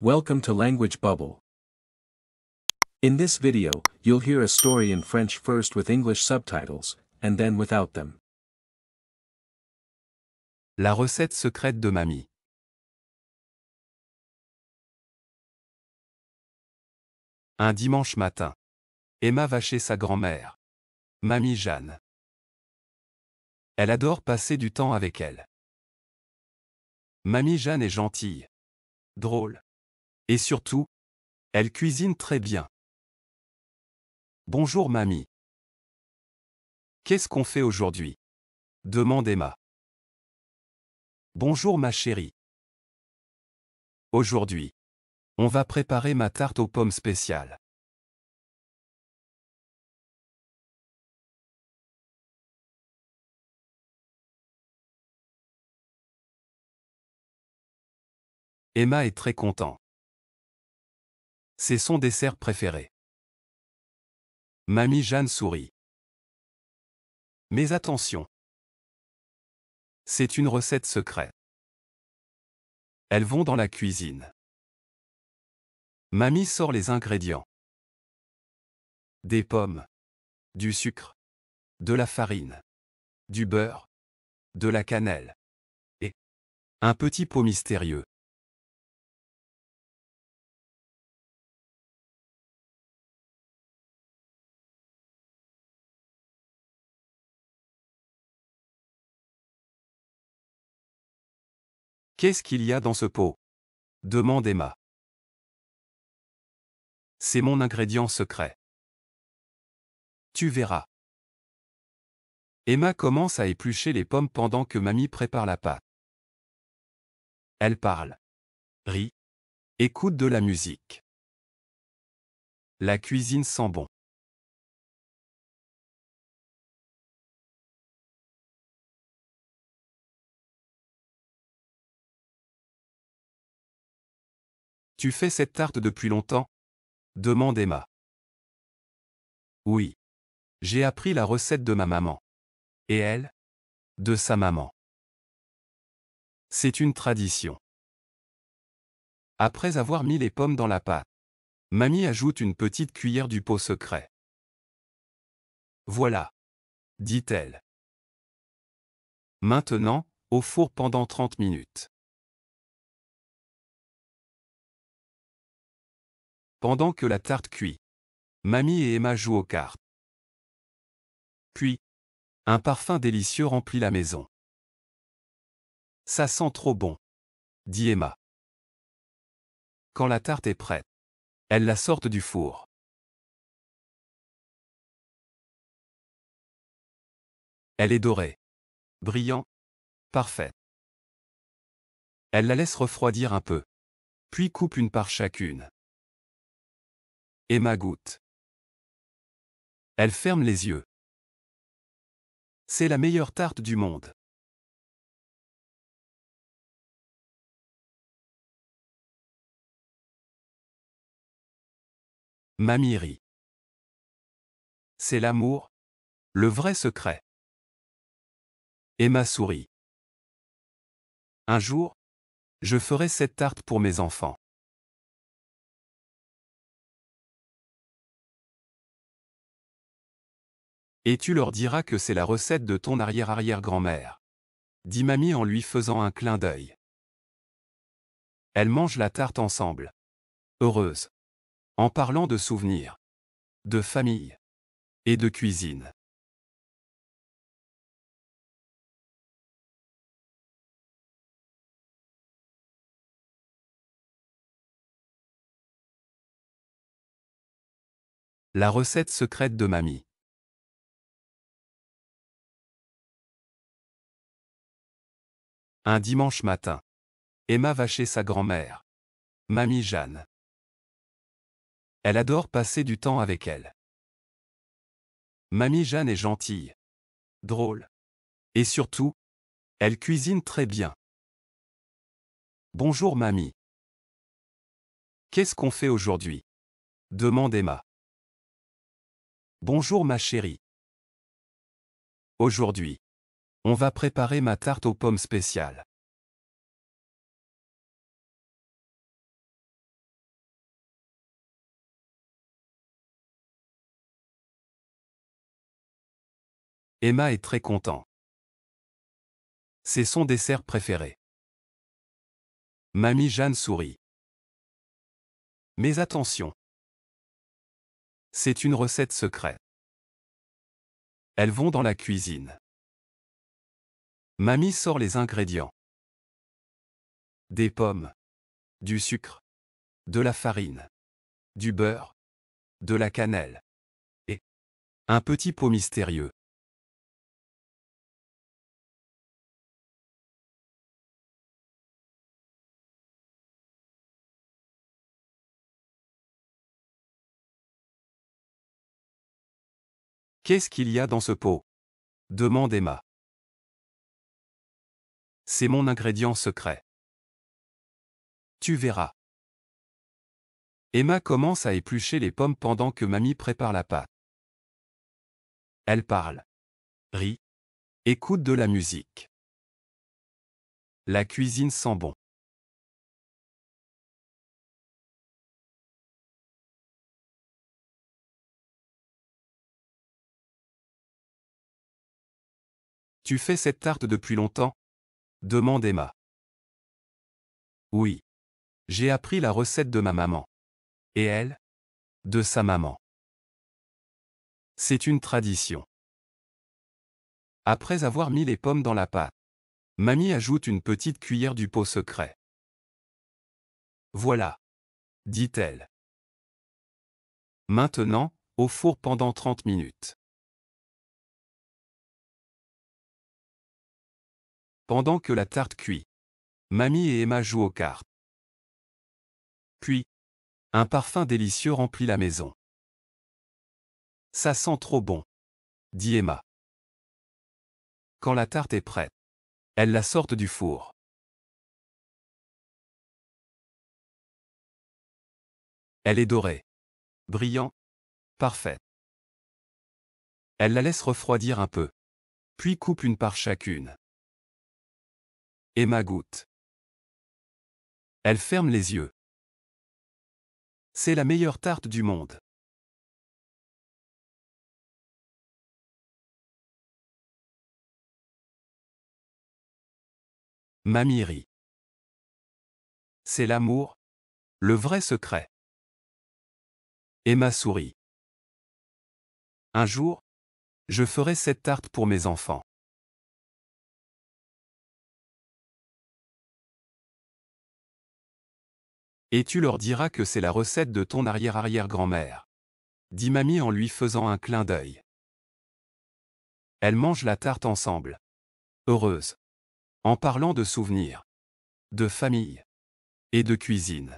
Welcome to Language Bubble. In this video, you'll hear a story in French first with English subtitles, and then without them. La recette secrète de mamie. Un dimanche matin. Emma va chez sa grand-mère. Mamie Jeanne. Elle adore passer du temps avec elle. Mamie Jeanne est gentille, drôle. Et surtout, elle cuisine très bien. Bonjour mamie. Qu'est-ce qu'on fait aujourd'hui? Demande Emma. Bonjour ma chérie. Aujourd'hui, on va préparer ma tarte aux pommes spéciale. Emma est très content. C'est son dessert préféré. Mamie Jeanne sourit. Mais attention. C'est une recette secrète. Elles vont dans la cuisine. Mamie sort les ingrédients. Des pommes. Du sucre. De la farine. Du beurre. De la cannelle. Et un petit pot mystérieux. Qu'est-ce qu'il y a dans ce pot? Demande Emma. C'est mon ingrédient secret. Tu verras. Emma commence à éplucher les pommes pendant que mamie prépare la pâte. Elle parle, rit, écoute de la musique. La cuisine sent bon. Tu fais cette tarte depuis longtemps? Demande Emma. Oui. J'ai appris la recette de ma maman. Et elle? De sa maman. C'est une tradition. Après avoir mis les pommes dans la pâte, mamie ajoute une petite cuillère du pot secret. Voilà, dit-elle. Maintenant, au four pendant 30 minutes. Pendant que la tarte cuit, mamie et Emma jouent aux cartes. Puis, un parfum délicieux remplit la maison. Ça sent trop bon, dit Emma. Quand la tarte est prête, elles la sortent du four. Elle est dorée, brillante, parfaite. Elle la laisse refroidir un peu, puis coupe une part chacune. Emma goûte. Elle ferme les yeux. C'est la meilleure tarte du monde. Mamie rit. C'est l'amour, le vrai secret. Emma sourit. Un jour, je ferai cette tarte pour mes enfants. Et tu leur diras que c'est la recette de ton arrière-arrière-grand-mère, dit mamie en lui faisant un clin d'œil. Elles mangent la tarte ensemble. Heureuses. En parlant de souvenirs. De famille. Et de cuisine. La recette secrète de mamie. Un dimanche matin. Emma va chez sa grand-mère. Mamie Jeanne. Elle adore passer du temps avec elle. Mamie Jeanne est gentille. Drôle. Et surtout, elle cuisine très bien. Bonjour mamie. Qu'est-ce qu'on fait aujourd'hui? Demande Emma. Bonjour ma chérie. Aujourd'hui, on va préparer ma tarte aux pommes spéciale. Emma est très content. C'est son dessert préféré. Mamie Jeanne sourit. Mais attention. C'est une recette secrète. Elles vont dans la cuisine. Mamie sort les ingrédients. Des pommes. Du sucre. De la farine. Du beurre. De la cannelle. Et un petit pot mystérieux. Qu'est-ce qu'il y a dans ce pot? Demande Emma. C'est mon ingrédient secret. Tu verras. Emma commence à éplucher les pommes pendant que Mamie prépare la pâte. Elle parle, rit, écoute de la musique. La cuisine sent bon. Tu fais cette tarte depuis longtemps? Demande Emma. Oui. J'ai appris la recette de ma maman. Et elle? De sa maman. C'est une tradition. Après avoir mis les pommes dans la pâte, Mamie ajoute une petite cuillère du pot secret. Voilà, dit-elle. Maintenant, au four pendant 30 minutes. Pendant que la tarte cuit, Mamie et Emma jouent aux cartes. Puis, un parfum délicieux remplit la maison. Ça sent trop bon, dit Emma. Quand la tarte est prête, elles la sortent du four. Elle est dorée, brillante, parfaite. Elle la laisse refroidir un peu, puis coupe une part chacune. Emma goûte. Elle ferme les yeux. C'est la meilleure tarte du monde. Mamie rit. C'est l'amour, le vrai secret. Emma sourit. Un jour, je ferai cette tarte pour mes enfants. Et tu leur diras que c'est la recette de ton arrière-arrière-grand-mère, dit Mamie en lui faisant un clin d'œil. Elles mangent la tarte ensemble. Heureuses. En parlant de souvenirs. De famille. Et de cuisine.